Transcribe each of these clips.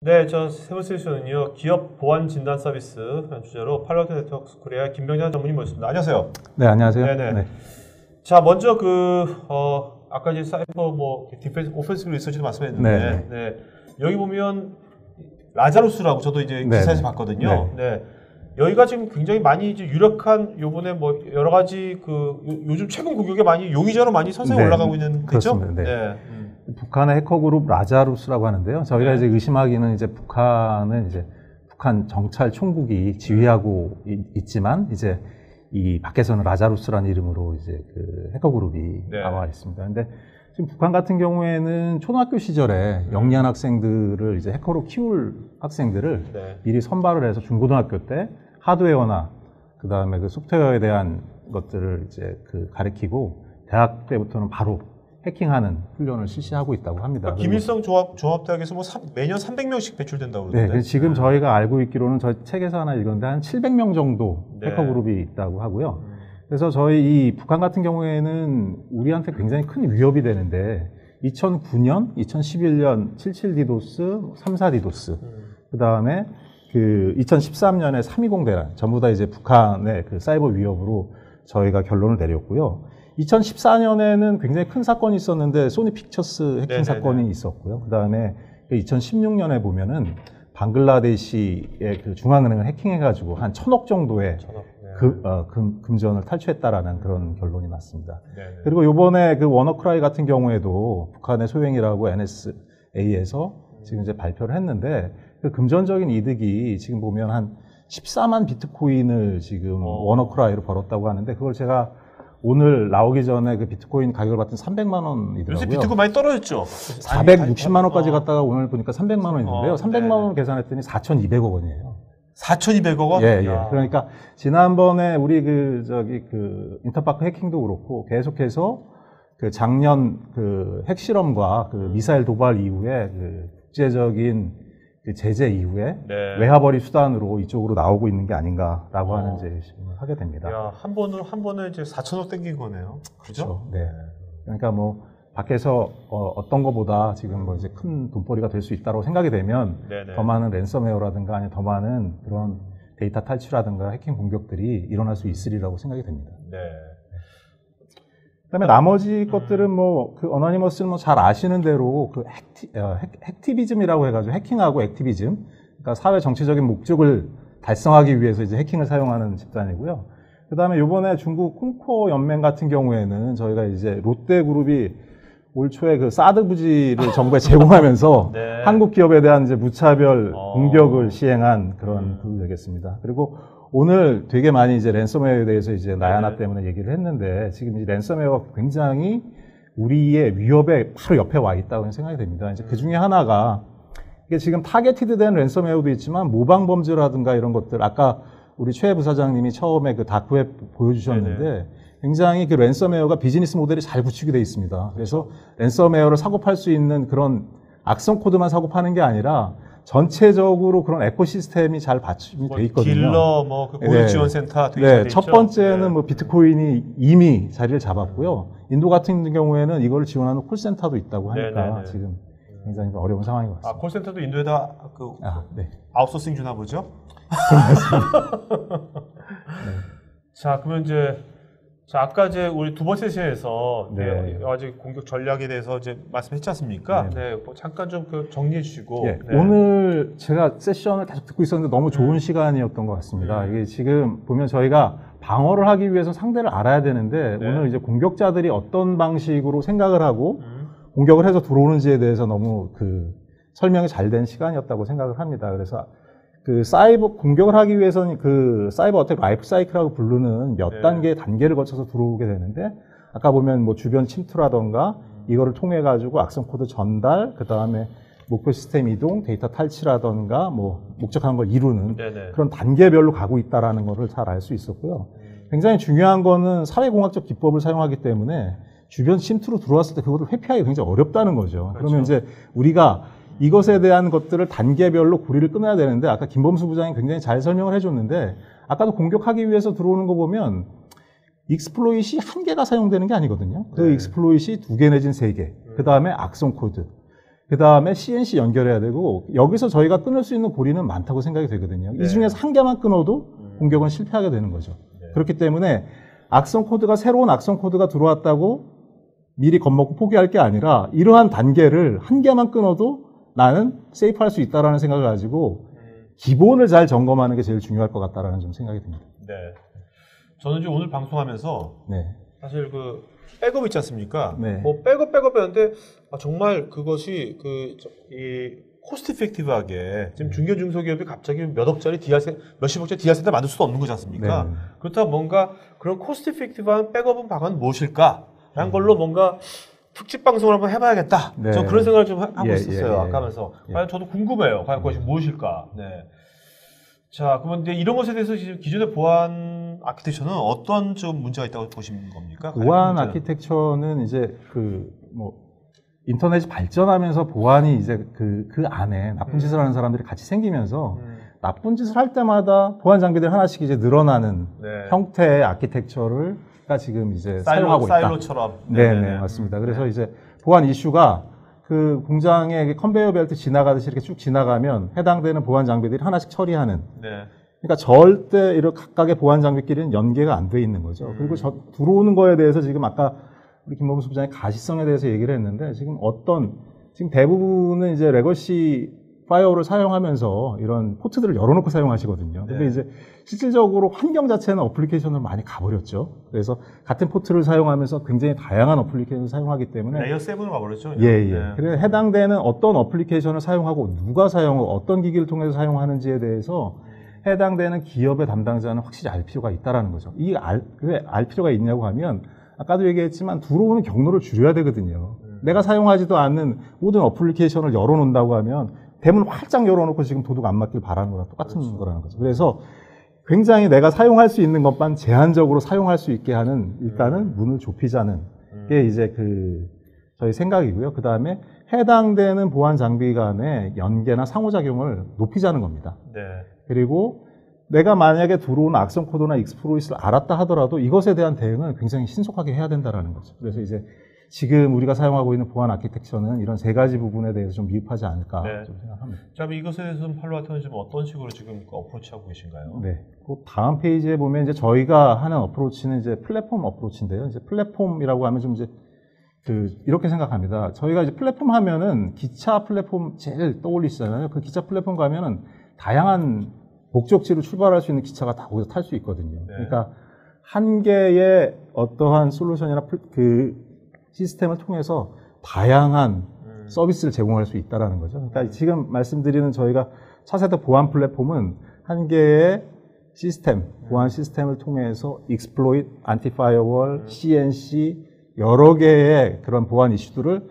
네, 저 세무스테이션은요 기업 보안 진단 서비스 주제로 팔로우트 네트워크 코리아 김병장 전문의 모셨습니다. 안녕하세요. 네, 안녕하세요. 네네. 네. 자, 먼저 아까 이제 사이버 디펜스 오펜시브 리서치도 말씀했는데, 네. 여기 보면 라자루스라고 저도 이제 기사에서 봤거든요. 네. 여기가 지금 굉장히 많이 이제 유력한 요번에 뭐 여러 가지 요즘 최근 공격에 많이 용의자로 많이 서서히 올라가고 있는 거죠? 그렇습니다. 네. 북한의 해커 그룹 라자루스라고 하는데요. 저희가 이제 의심하기는 이제 북한 정찰 총국이 지휘하고 있지만 이제 이 밖에서는 라자루스라는 이름으로 이제 그 해커 그룹이 나와 있습니다. 근데 지금 북한 같은 경우에는 초등학교 시절에 영리한 학생들을 이제 해커로 키울 학생들을 미리 선발을 해서 중고등학교 때 하드웨어나 그 다음에 그 소프트웨어에 대한 것들을 이제 가르치고 대학 때부터는 바로 해킹하는 훈련을 실시하고 있다고 합니다. 김일성 종합대학에서 매년 300명씩 배출된다고 그러는데. 네, 지금 저희가 알고 있기로는 저희 책에서 하나 읽었는데 한 700명 정도 해커 그룹이 있다고 하고요. 그래서 저희 이 북한 같은 경우에는 우리한테 굉장히 큰 위협이 되는데 2009년, 2011년 77디도스, 34디도스, 그 다음에 2013년에 320 대란 전부 다 이제 북한의 그 사이버 위협으로 저희가 결론을 내렸고요. 2014년에는 굉장히 큰 사건이 있었는데 소니 픽처스 해킹 사건이 있었고요. 그 다음에 2016년에 보면은 방글라데시의 그 중앙은행을 해킹해가지고 한 1000억 정도의 금전을 탈취했다라는 그런 결론이 났습니다. 그리고 요번에 그 워너크라이 같은 경우에도 북한의 소행이라고 NSA에서 지금 이제 발표를 했는데 그 금전적인 이득이 지금 보면 한 14만 비트코인을 지금 워너크라이로 벌었다고 하는데 그걸 제가 오늘 나오기 전에 그 비트코인 가격을 봤더니 300만 원이더라고요. 요새 비트코인 많이 떨어졌죠? 460만 원까지 갔다가 오늘 보니까 300만 원인데요. 300만 원을 계산했더니 4,200억 원이에요. 4,200억 원? 예. 그러니까 지난번에 우리 인터파크 해킹도 그렇고 계속해서 작년 핵실험과 미사일 도발 이후에 국제적인 제재 이후에 외화벌이 수단으로 이쪽으로 나오고 있는 게 아닌가라고 하는 이제 의심을 하게 됩니다. 야, 한 번에 이제 4천억 땡긴 거네요. 그렇죠. 네. 그러니까 뭐 밖에서 어떤 것보다 지금 뭐 이제 큰 돈벌이가 될 수 있다고 생각이 되면 더 많은 랜섬웨어라든가 아니면 더 많은 그런 데이터 탈취라든가 해킹 공격들이 일어날 수 있으리라고 생각이 됩니다. 그다음에 나머지 것들은 어너니머스는 잘 아시는 대로 핵티비즘이라고 해가지고 해킹하고 액티비즘, 그러니까 사회 정치적인 목적을 달성하기 위해서 이제 해킹을 사용하는 집단이고요. 그다음에 요번에 중국 콩코 연맹 같은 경우에는 저희가 이제 롯데그룹이 올 초에 그 사드 부지를 정부에 제공하면서 한국 기업에 대한 이제 무차별 공격을 시행한 그런 그룹이겠습니다. 그리고 오늘 되게 많이 이제 랜섬웨어에 대해서 이제 나야나 때문에 얘기를 했는데 지금 이 랜섬웨어가 굉장히 우리의 위협에 바로 옆에 와 있다고 생각이 됩니다. 이제 그 중에 하나가 이게 지금 타겟티드된 랜섬웨어도 있지만 모방 범죄라든가 이런 것들 아까 우리 최 부사장님이 처음에 그 다크웹 보여주셨는데 굉장히 그 랜섬웨어가 비즈니스 모델이 잘 구축이 되어 있습니다. 그래서 랜섬웨어를 사고 팔 수 있는 그런 악성 코드만 사고 파는 게 아니라 전체적으로 그런 에코시스템이 잘 받침이 돼 있거든요. 딜러, 고유 지원센터 되게 잘 돼 있죠. 첫 번째는 비트코인이 이미 자리를 잡았고요. 인도 같은 경우에는 이걸 지원하는 콜센터도 있다고 하니까 지금 굉장히 어려운 상황인 것 같습니다. 콜센터도 인도에다 아웃소싱 주나 보죠? 자, 그러면 아까 우리 두 번째 세션에서 아직 공격 전략에 대해서 이제 말씀했지 않습니까? 잠깐 좀 정리해 주시고. 오늘 제가 세션을 계속 듣고 있었는데 너무 좋은 시간이었던 것 같습니다. 이게 지금 보면 저희가 방어를 하기 위해서 상대를 알아야 되는데 오늘 이제 공격자들이 어떤 방식으로 생각을 하고 공격을 해서 들어오는지에 대해서 너무 설명이 잘 된 시간이었다고 생각을 합니다. 그래서 사이버 공격을 하기 위해서는 사이버 어택 라이프 사이클이라고 부르는 몇 단계를 거쳐서 들어오게 되는데 아까 보면 주변 침투라던가 이거를 통해 가지고 악성 코드 전달, 그 다음에 목표 시스템 이동, 데이터 탈취라던가 목적하는 걸 이루는 그런 단계별로 가고 있다라는 거를 잘 알 수 있었고요. 굉장히 중요한 거는 사회공학적 기법을 사용하기 때문에 주변 침투로 들어왔을 때 그거를 회피하기 굉장히 어렵다는 거죠. 그러면 이제 우리가 이것에 대한 것들을 단계별로 고리를 끊어야 되는데 아까 김범수 부장이 굉장히 잘 설명을 해줬는데 아까도 공격하기 위해서 들어오는 거 보면 익스플로잇이 한 개가 사용되는 게 아니거든요. 그 익스플로잇이 2개 내지는 3개. 그 다음에 악성 코드. 그 다음에 CNC 연결해야 되고 여기서 저희가 끊을 수 있는 고리는 많다고 생각이 되거든요. 이 중에서 한 개만 끊어도 공격은 실패하게 되는 거죠. 그렇기 때문에 새로운 악성 코드가 들어왔다고 미리 겁먹고 포기할 게 아니라 이러한 단계를 한 개만 끊어도 나는 세이프할 수 있다라는 생각을 가지고 기본을 잘 점검하는 게 제일 중요할 것 같다라는 좀 생각이 듭니다. 네. 저는 이제 오늘 방송하면서 사실 그 백업 있지 않습니까? 뭐 백업이었는데 정말 그것이 이 코스트 이펙티브하게 지금 중견 중소기업이 갑자기 몇 억짜리 몇십억짜리 DR 센터 만들 수도 없는 거지 않습니까? 그렇다면 뭔가 그런 코스트 이펙티브한 백업은 방안은 무엇일까? 라는 걸로 뭔가 특집 방송을 한번 해봐야겠다. 저 그런 생각을 좀 하고 있었어요. 아까 하면서. 과연 저도 궁금해요. 과연 그것이 무엇일까? 네. 자, 그런데 이런 것에 대해서 기존의 보안 아키텍처는 어떤 좀 문제가 있다고 보시는 겁니까? 보안 아키텍처는 이제 인터넷이 발전하면서 보안이 이제 그 안에 나쁜 짓을 하는 사람들이 같이 생기면서 나쁜 짓을 할 때마다 보안 장비들 하나씩 이제 늘어나는 형태의 아키텍처를 지금 이제 사용하고 있다. 사일로처럼. 네, 맞습니다. 그래서 이제 보안 이슈가 그 공장의 컨베이어 벨트 지나가듯이 이렇게 쭉 지나가면 해당되는 보안 장비들이 하나씩 처리하는. 그러니까 절대 이런 각각의 보안 장비끼리는 연계가 안 돼 있는 거죠. 그리고 들어오는 거에 대해서 지금 아까 우리 김범수 부장이 가시성에 대해서 얘기를 했는데 지금 대부분은 이제 레거시 파이어를 사용하면서 이런 포트들을 열어놓고 사용하시거든요. 근데 이제 실질적으로 환경 자체는 어플리케이션을 많이 가버렸죠. 그래서 같은 포트를 사용하면서 굉장히 다양한 어플리케이션을 사용하기 때문에 레이어 7으로 가버렸죠. 그래서 해당되는 어떤 어플리케이션을 사용하고 누가 사용하고 어떤 기기를 통해서 사용하는지에 대해서 해당되는 기업의 담당자는 확실히 알 필요가 있다라는 거죠. 왜 알 필요가 있냐고 하면 아까도 얘기했지만 들어오는 경로를 줄여야 되거든요. 내가 사용하지도 않는 모든 어플리케이션을 열어놓는다고 하면 대문 활짝 열어놓고 지금 도둑 안 맞길 바라는 거랑 똑같은 거라는 거죠. 그래서 굉장히 내가 사용할 수 있는 것만 제한적으로 사용할 수 있게 하는 일단은 문을 좁히자는 게 이제 저희 생각이고요. 그 다음에 해당되는 보안 장비 간의 연계나 상호작용을 높이자는 겁니다. 그리고 내가 만약에 들어온 악성 코드나 익스플로잇을 알았다 하더라도 이것에 대한 대응은 굉장히 신속하게 해야 된다는 거죠. 그래서 이제 지금 우리가 사용하고 있는 보안 아키텍처는 이런 세 가지 부분에 대해서 좀 미흡하지 않을까 좀 생각합니다. 자, 이것에 대해서 팔로아트는 지금 어떤 식으로 지금 어프로치하고 계신가요? 그 다음 페이지에 보면 이제 저희가 하는 어프로치는 이제 플랫폼 어프로치인데요. 이제 플랫폼이라고 하면 좀 이제 이렇게 생각합니다. 저희가 이제 플랫폼 하면은 기차 플랫폼 제일 떠올리시잖아요. 그 기차 플랫폼 가면은 다양한 목적지로 출발할 수 있는 기차가 다 거기서 탈 수 있거든요. 그러니까 한 개의 어떠한 솔루션이나 시스템을 통해서 다양한 서비스를 제공할 수 있다는 거죠. 그러니까 지금 말씀드리는 저희가 차세대 보안 플랫폼은 한 개의 보안 시스템을 통해서 익스플로이트, 안티파이어월, CNC 여러 개의 그런 보안 이슈들을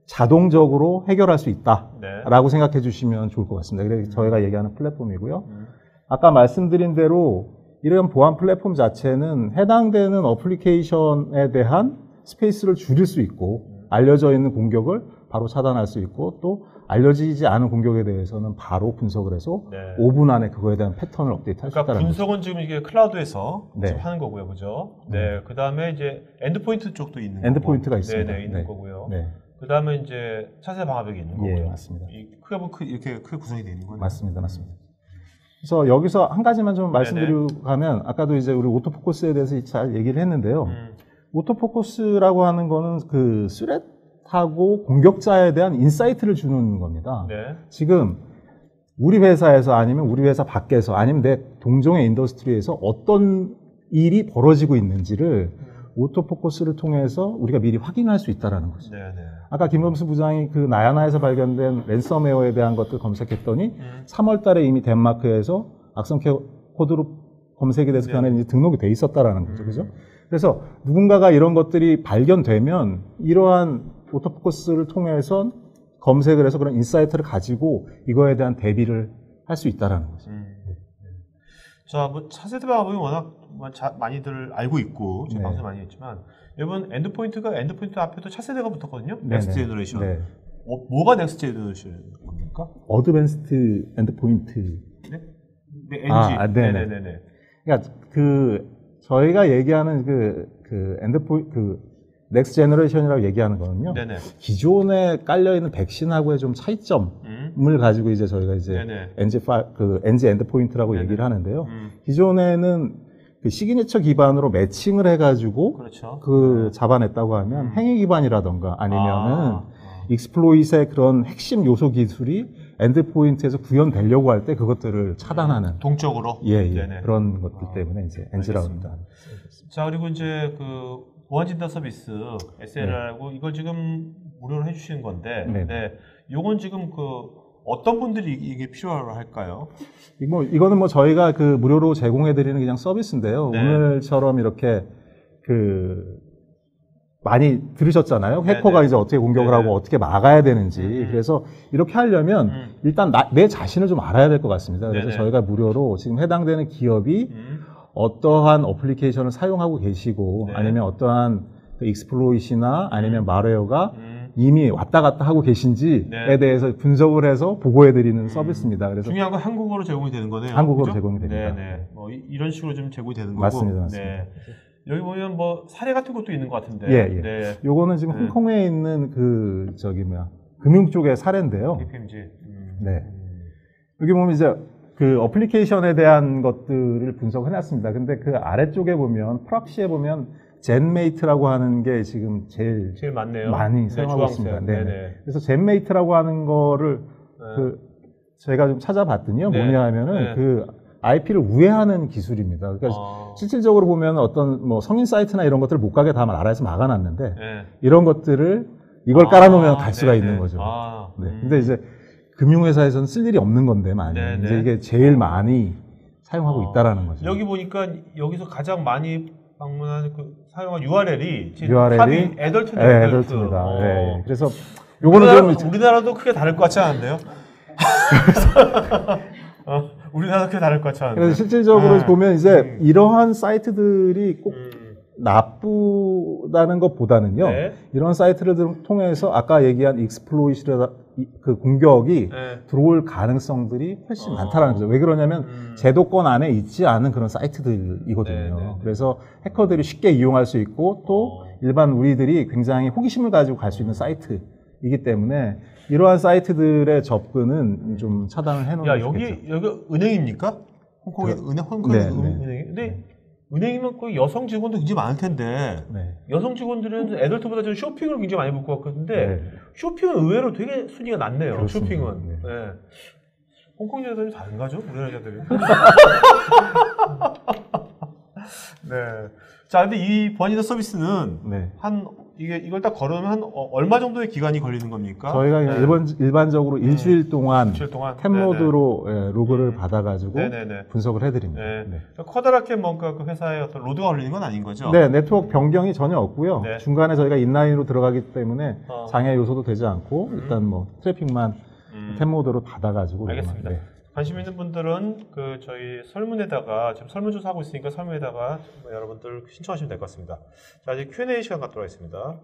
자동적으로 해결할 수 있다라고 생각해 주시면 좋을 것 같습니다. 그래서 저희가 얘기하는 플랫폼이고요. 아까 말씀드린 대로 이런 보안 플랫폼 자체는 해당되는 어플리케이션에 대한 스페이스를 줄일 수 있고 알려져 있는 공격을 바로 차단할 수 있고 또 알려지지 않은 공격에 대해서는 바로 분석을 해서 5분 안에 그거에 대한 패턴을 업데이트할 수 있다는 거죠. 분석은 지금 이게 클라우드에서 지금 하는 거고요, 그죠? 그 다음에 이제 엔드포인트 쪽도 있는 거고. 엔드포인트가 있습니다. 있는 거고요. 그 다음에 이제 차세 방화벽이 있는 거고요. 맞습니다. 이렇게 크게 구성이 되어 있는 거예요. 맞습니다. 그래서 여기서 한 가지만 좀 말씀드리고 가면 아까도 이제 우리 오토포커스에 대해서 잘 얘기를 했는데요. 오토포커스라고 하는 거는 스렛하고 공격자에 대한 인사이트를 주는 겁니다. 지금 우리 회사에서 아니면 우리 회사 밖에서 아니면 내 동종의 인더스트리에서 어떤 일이 벌어지고 있는지를 오토포커스를 통해서 우리가 미리 확인할 수 있다는 거죠. 아까 김범수 부장이 나야나에서 발견된 랜섬웨어에 대한 것들 검색했더니 3월 달에 이미 덴마크에서 악성 코드로 검색이 돼서 그 안에 이제 등록이 돼 있었다라는 거죠. 그죠? 그래서 누군가가 이런 것들이 발견되면 이러한 오토포커스를 통해서 검색을 해서 그런 인사이트를 가지고 이거에 대한 대비를 할 수 있다라는 거죠. 자, 차세대 방화벽이 워낙 많이들 알고 있고 지금 방송 많이 했지만 여러분 엔드포인트 앞에도 차세대가 붙었거든요. 넥스트 제너레이션. 뭐가 넥스트 제너레이션 겁니까? 어드밴스드 엔드포인트. NG. 그러니까 저희가 얘기하는 엔드포인트 넥스트 제너레이션이라고 얘기하는 거는요. 네네. 기존에 깔려 있는 백신하고의 좀 차이점을 가지고 이제 저희가 이제 NG 엔드 포인트라고 얘기를 하는데요. 기존에는 그 시그니처 기반으로 매칭을 해가지고 그렇죠. 잡아냈다고 하면 행위 기반이라던가 아니면은 익스플로잇의 그런 핵심 요소 기술이 엔드 포인트에서 구현되려고 할 때 그것들을 차단하는 동적으로 그런 것들 때문에 이제 NG라고 합니다. 자, 그리고 이제 그 보안 진단 서비스 SLR하고 이걸 지금 무료로 해주시는 건데, 요건 지금 그 어떤 분들이 이게 필요할까요? 이거는 뭐 저희가 그 무료로 제공해드리는 그냥 서비스인데요. 오늘처럼 이렇게 많이 들으셨잖아요. 해커가 이제 어떻게 공격을 하고 어떻게 막아야 되는지. 그래서 이렇게 하려면 일단 내 자신을 좀 알아야 될 것 같습니다. 그래서 저희가 무료로 지금 해당되는 기업이 어떠한 어플리케이션을 사용하고 계시고 아니면 어떠한 익스플로잇이나 아니면 말웨어가 이미 왔다 갔다 하고 계신지에 대해서 분석을 해서 보고해드리는 서비스입니다. 그래서 중요한 건 한국어로 제공이 되는 거네요. 한국어로 그죠? 제공이 됩니다. 이런 식으로 좀 제공이 되는 거고. 맞습니다. 여기 보면 뭐 사례 같은 것도 있는 것 같은데. 요거는 지금 홍콩에 있는 금융 쪽의 사례인데요. KPMG. 여기 보면 이제 그 어플리케이션에 대한 것들을 분석해놨습니다. 근데 그 아래쪽에 보면 프락시에 보면 젠메이트라고 하는 게 지금 제일 많네요. 많이 사용하고 있습니다. 그래서 젠메이트라고 하는 거를 제가 좀 찾아봤더니요. 뭐냐 하면은 그 IP를 우회하는 기술입니다. 그러니까 실질적으로 보면 어떤 뭐 성인 사이트나 이런 것들을 못 가게 다 나라에서 막아놨는데 이런 것들을 이걸 깔아놓으면 갈 수가 있는 거죠. 근데 이제 금융회사에서는 쓸 일이 없는 건데 많이 이제 이게 제일 많이 사용하고 있다라는 거죠. 여기 보니까 여기서 가장 많이 방문하는 사용한 URL이 탑이 애덜트입니다. 그래서 요거는 우리나라도 크게 다를 것 같지 않은데요? 우리나라도 크게 다를 것 같지 않은데. 그래서 실질적으로 보면 이제 이러한 사이트들이 꼭 나쁘다는 것보다는요. 이런 사이트를 통해서 아까 얘기한 익스플로이트나 그 공격이 들어올 가능성들이 훨씬 많다라는 거죠. 왜 그러냐면 제도권 안에 있지 않은 그런 사이트들이거든요. 그래서 해커들이 쉽게 이용할 수 있고 또 일반 우리들이 굉장히 호기심을 가지고 갈 수 있는 사이트이기 때문에 이러한 사이트들의 접근은 좀 차단을 해놓는 게 좋겠죠. 여기 은행입니까? 홍콩의 은행이? 근데 은행이면 그 여성 직원도 굉장히 많을 텐데 여성 직원들은 애들트보다 좀 쇼핑을 굉장히 많이 볼 것 같은데 쇼핑은 의외로 되게 순위가 낮네요. 그렇습니다. 쇼핑은. 홍콩 여자들이 다른가죠? 우리나라 여자들이. 자, 근데 이 보안 진단 서비스는 이걸 딱 걸으면 얼마 정도의 기간이 걸리는 겁니까? 저희가 일반적으로 일주일 동안 탭로드로 로그를 받아가지고 분석을 해드립니다. 그러니까 커다랗게 뭔가 그 회사에 어떤 로드가 걸리는 건 아닌 거죠? 네트워크 변경이 전혀 없고요. 중간에 저희가 인라인으로 들어가기 때문에 장애 요소도 되지 않고 일단 뭐 트래픽만 탭모드로 받아가지고. 알겠습니다. 관심 있는 분들은 저희 설문에다가 지금 설문조사 하고 있으니까 설문에다가 여러분들 신청하시면 될 것 같습니다. 자, 이제 Q&A 시간 갖도록 하겠습니다.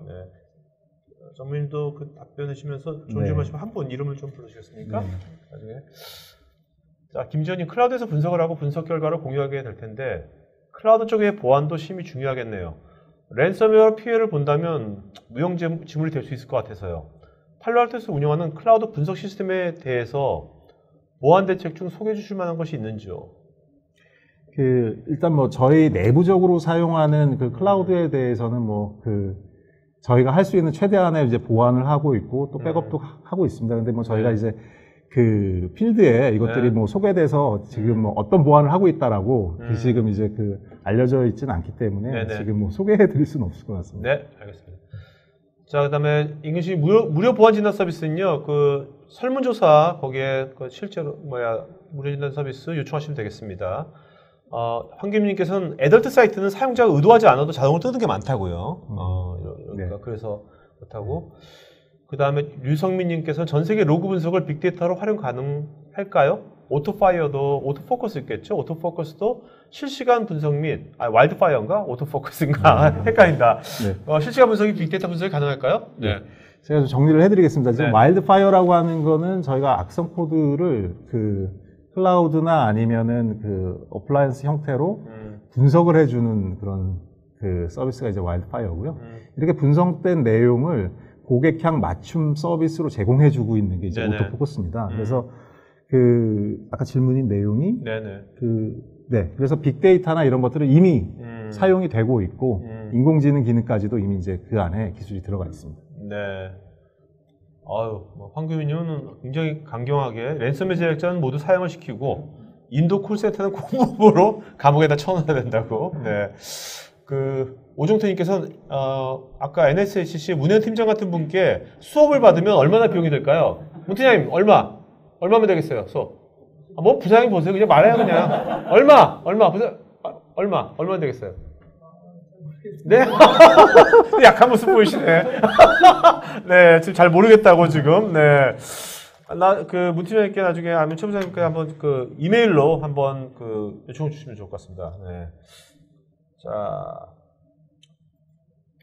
전무님도 답변해 주시면서 좋은 질문 하시면 한 분 이름을 좀 불러주시겠습니까? 나중에. 자, 김지현님, 클라우드에서 분석을 하고 분석 결과를 공유하게 될 텐데 클라우드 쪽의 보안도 심히 중요하겠네요. 랜섬웨어 피해를 본다면 무형 지물이 될 수 있을 것 같아서요. 팔로알토에서 운영하는 클라우드 분석 시스템에 대해서 보안 대책 중 소개해 주실 만한 것이 있는지요? 일단 저희 내부적으로 사용하는 클라우드에 대해서는 저희가 할 수 있는 최대한의 이제 보완을 하고 있고 또 백업도 하고 있습니다. 근데 저희가 이제 필드에 이것들이 소개돼서 지금 어떤 보완을 하고 있다라고 지금 이제 알려져 있지는 않기 때문에 지금 소개해 드릴 수는 없을 것 같습니다. 네, 알겠습니다. 자, 그다음에 임근식 무료 보안 진단 서비스는요. 설문조사 거기에 실제로 무료 진단 서비스 요청하시면 되겠습니다. 황김님께서는 애덜트 사이트는 사용자가 의도하지 않아도 자동으로 뜨는 게 많다고요. 그래서 그렇다고. 그 다음에 류성민님께서는 전 세계 로그 분석을 빅데이터로 활용 가능할까요? 오토파이어도 오토포커스 있겠죠? 오토포커스도 실시간 분석 및 와일드파이어인가? 오토포커스인가? 헷갈린다. 실시간 분석이 빅데이터 분석이 가능할까요? 제가 좀 정리를 해드리겠습니다. 지금 와일드파이어라고 하는 거는 저희가 악성 코드를 클라우드나 아니면은 어플라이언스 형태로 분석을 해주는 그런 그 서비스가 이제 와일드파이어고요. 이렇게 분석된 내용을 고객향 맞춤 서비스로 제공해주고 있는 게 이제 오토포커스입니다. 그래서 그 아까 질문인 내용이 그래서 빅데이터나 이런 것들은 이미 사용이 되고 있고 인공지능 기능까지도 이미 이제 그 안에 기술이 들어가 있습니다. 네. 아유, 황교민님은 굉장히 강경하게 랜섬웨어 제작자는 모두 사용을 시키고 인도 콜센터는 공무원으로 감옥에다 쳐넣어야 된다고. 네. 그 오종태님께서는 아까 NSHC 문현 팀장 같은 분께 수업을 받으면 얼마나 비용이 들까요? 문 팀장님 얼마면 되겠어요? 수업? 뭐 부장님 보세요. 그냥 말해요 그냥. 얼마 되겠어요? 네? 약한 모습 보이시네. 네, 지금 잘 모르겠다고 지금. 네. 그 문팀장님께 나중에 아니면 최 부장님께 한번 그 이메일로 한번 그 요청을 주시면 좋을 것 같습니다. 네. 자,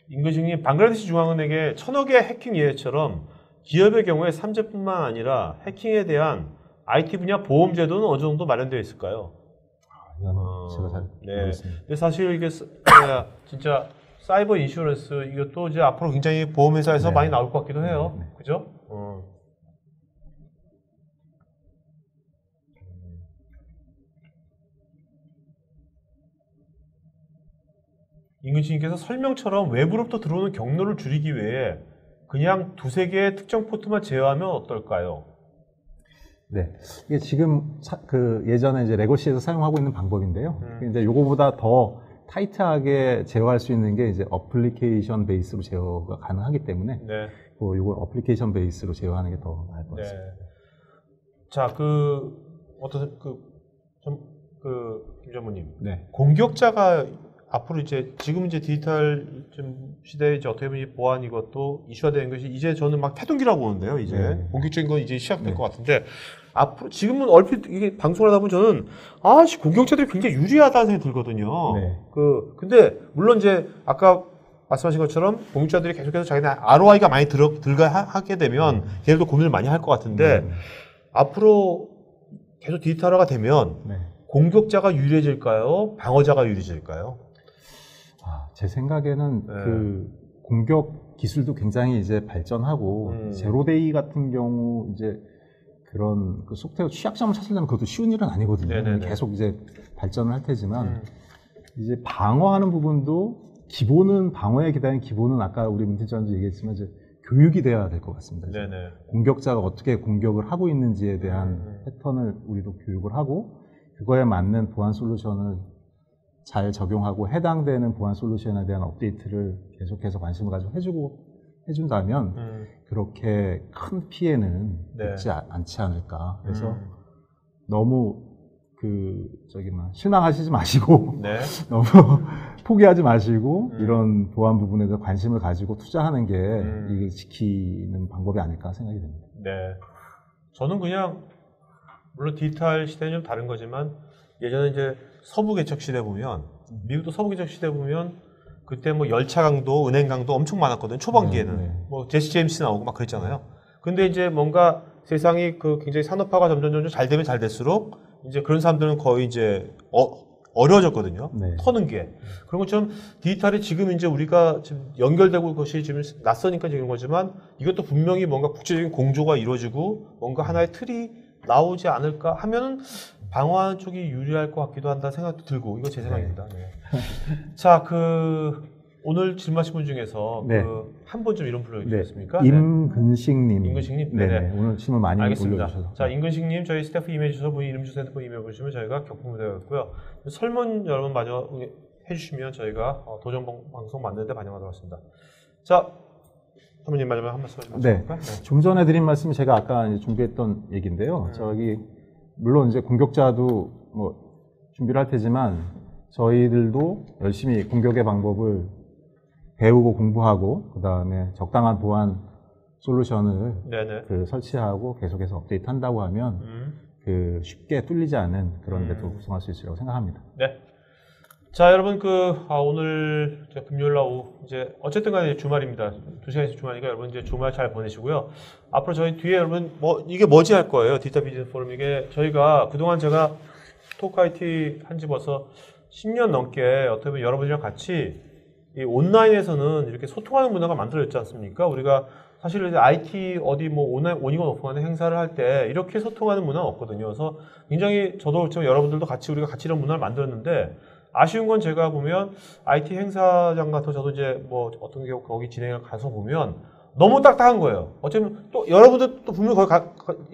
임근식님, 방글라데시 중앙은행의 1000억의 해킹 예외처럼 기업의 경우에 삼재뿐만 아니라 해킹에 대한 IT 분야 보험 제도는 어느 정도 마련되어 있을까요? 이거는 제가 잘 모르겠습니다. 근데 사실 이게 진짜 사이버 인슈런스 이것도 이제 앞으로 굉장히 보험회사에서 많이 나올 것 같기도 해요. 그죠? 임근식님께서 설명처럼 외부로부터 들어오는 경로를 줄이기 위해 그냥 두세 개의 특정 포트만 제어하면 어떨까요? 네, 이게 지금 그 예전에 이제 레거시에서 사용하고 있는 방법인데요. 이제 요거보다 더 타이트하게 제어할 수 있는 게 이제 어플리케이션 베이스로 제어가 가능하기 때문에 요거 어플리케이션 베이스로 제어하는 게 더 나을 것 같습니다. 자, 김 전무님, 공격자가 앞으로 이제 지금 이제 디지털 시대에 이제 어떻게 보면 보안 이것도 이슈화되는 것이 이제 저는 막 태동기라고 보는데요. 이제 본격적인 건 이제 시작될 것 같은데 앞으로 지금은 얼핏 이게 방송을 하다 보면 저는 공격자들이 굉장히 유리하다는 생각이 들거든요. 근데 물론 이제 아까 말씀하신 것처럼 공격자들이 계속해서 자기네 ROI가 많이 들어가게 되면 걔들도 고민을 많이 할 것 같은데 앞으로 계속 디지털화가 되면 공격자가 유리해질까요? 방어자가 유리해질까요? 제 생각에는 그 공격 기술도 굉장히 이제 발전하고 제로데이 같은 경우 이제 그런 그 소프트웨어 취약점을 찾으려면 그것도 쉬운 일은 아니거든요. 계속 이제 발전을 할 테지만 이제 방어하는 부분도 기본은 방어에 기다린 기본은 아까 우리 문팀장도 얘기했지만 이제 교육이 돼야 될 것 같습니다. 공격자가 어떻게 공격을 하고 있는지에 대한 패턴을 우리도 교육을 하고 그거에 맞는 보안 솔루션을 잘 적용하고 해당되는 보안 솔루션에 대한 업데이트를 계속해서 관심을 가지고 해준다면 그렇게 큰 피해는 있지 않지 않을까. 그래서 너무 실망하시지 마시고 너무 포기하지 마시고 이런 보안 부분에 대해서 관심을 가지고 투자하는 게 이게 지키는 방법이 아닐까 생각이 됩니다. 네. 저는 그냥 물론 디지털 시대는 좀 다른 거지만 예전에 이제 서부 개척 시대 보면 미국도 서부 개척 시대 보면 그때 뭐 열차 강도, 은행 강도 엄청 많았거든요. 초반기에는 뭐 제시 제임스 나오고 막 그랬잖아요. 근데 이제 뭔가 세상이 그 굉장히 산업화가 점점 잘 되면 잘 될수록 이제 그런 사람들은 거의 이제 어려워졌거든요. 터는 게. 그런 것처럼 디지털이 지금 이제 우리가 지금 연결되고 그것이 지금 낯서니까 지금 거지만 이것도 분명히 뭔가 국제적인 공조가 이루어지고 뭔가 하나의 틀이 나오지 않을까 하면은 방어하는 쪽이 유리할 것 같기도 한다는 생각도 들고 이거 제 생각입니다. 자, 오늘 질문하신 분 중에서 한 분 좀 이름 불러주셨습니까? 임근식님. 임근식님? 오늘 질문 많이 올려주셔서. 자, 임근식님 저희 스태프 이메일 주소 본인 이름 주소 핸드폰 이메일 보시면 저희가 격분되었고요. 설문 여러분 마저 해주시면 저희가 도전 방송 만드는데 반영하도록 하겠습니다. 자, 사모님 마지막에 한 말씀 하실까요? 좀 전에 드린 말씀이 제가 아까 이제 준비했던 얘기인데요. 물론 이제 공격자도 뭐 준비를 할 테지만 저희들도 열심히 공격의 방법을 배우고 공부하고 그 다음에 적당한 보안 솔루션을 설치하고 계속해서 업데이트 한다고 하면 쉽게 뚫리지 않은 그런 데도 구성할 수 있으리라고 생각합니다. 자, 여러분 오늘 금요일 날 오후 이제 어쨌든 간에 주말입니다. 2시간 있을 주말이니까 여러분 이제 주말 잘 보내시고요. 앞으로 저희 뒤에 여러분 이게 뭐지 할 거예요. 디지털 비즈니스 포럼. 이게 저희가 그동안 제가 토크 IT 한지 벌써 10년 넘게 어떻게 보면 여러분이랑 같이 이 온라인에서는 이렇게 소통하는 문화가 만들어졌지 않습니까? 우리가 사실 이제 IT 어디 뭐 온이건 오프건 행사를 할 때 이렇게 소통하는 문화는 없거든요. 그래서 굉장히 저도 그렇지만 여러분들도 같이 우리가 같이 이런 문화를 만들었는데 아쉬운 건 제가 보면 IT 행사장 같은 저도 이제 뭐 어떤 게 거기 진행을 가서 보면 너무 딱딱한 거예요. 어쩌면 또 여러분들 또 분명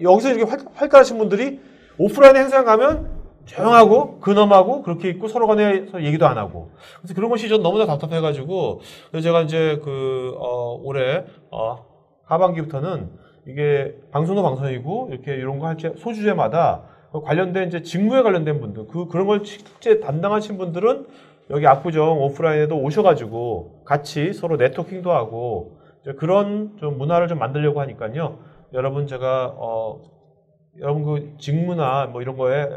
여기서 이렇게 활달하신 분들이 오프라인 행사장 가면 조용하고 근엄하고 그렇게 있고 서로 간에 얘기도 안 하고 그래서 그런 것이 전 너무나 답답해가지고 그래서 제가 이제 올해 하반기부터는 이게 방송도 방송이고 이렇게 이런 거 할 때 소주제마다 관련된 이제 직무에 관련된 분들 그런 걸 실제 담당하신 분들은 여기 압구정 오프라인에도 오셔가지고 같이 서로 네트워킹도 하고 그런 좀 문화를 좀 만들려고 하니까요. 여러분 제가 여러분 그 직무나 뭐 이런 거에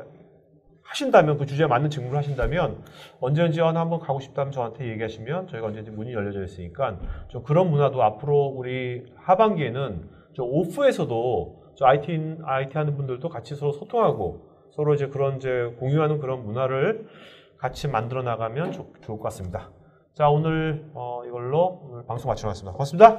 하신다면 그 주제에 맞는 직무를 하신다면 언제든지 한번 가고 싶다면 저한테 얘기하시면 저희가 언제든지 문이 열려져 있으니까 좀 그런 문화도 앞으로 우리 하반기에는 저 오프에서도 저 IT 하는 분들도 같이 서로 소통하고 서로 이제 그런 이제 공유하는 그런 문화를 같이 만들어 나가면 좋을 것 같습니다. 자 오늘 이걸로 오늘 방송 마치도록 하겠습니다. 고맙습니다.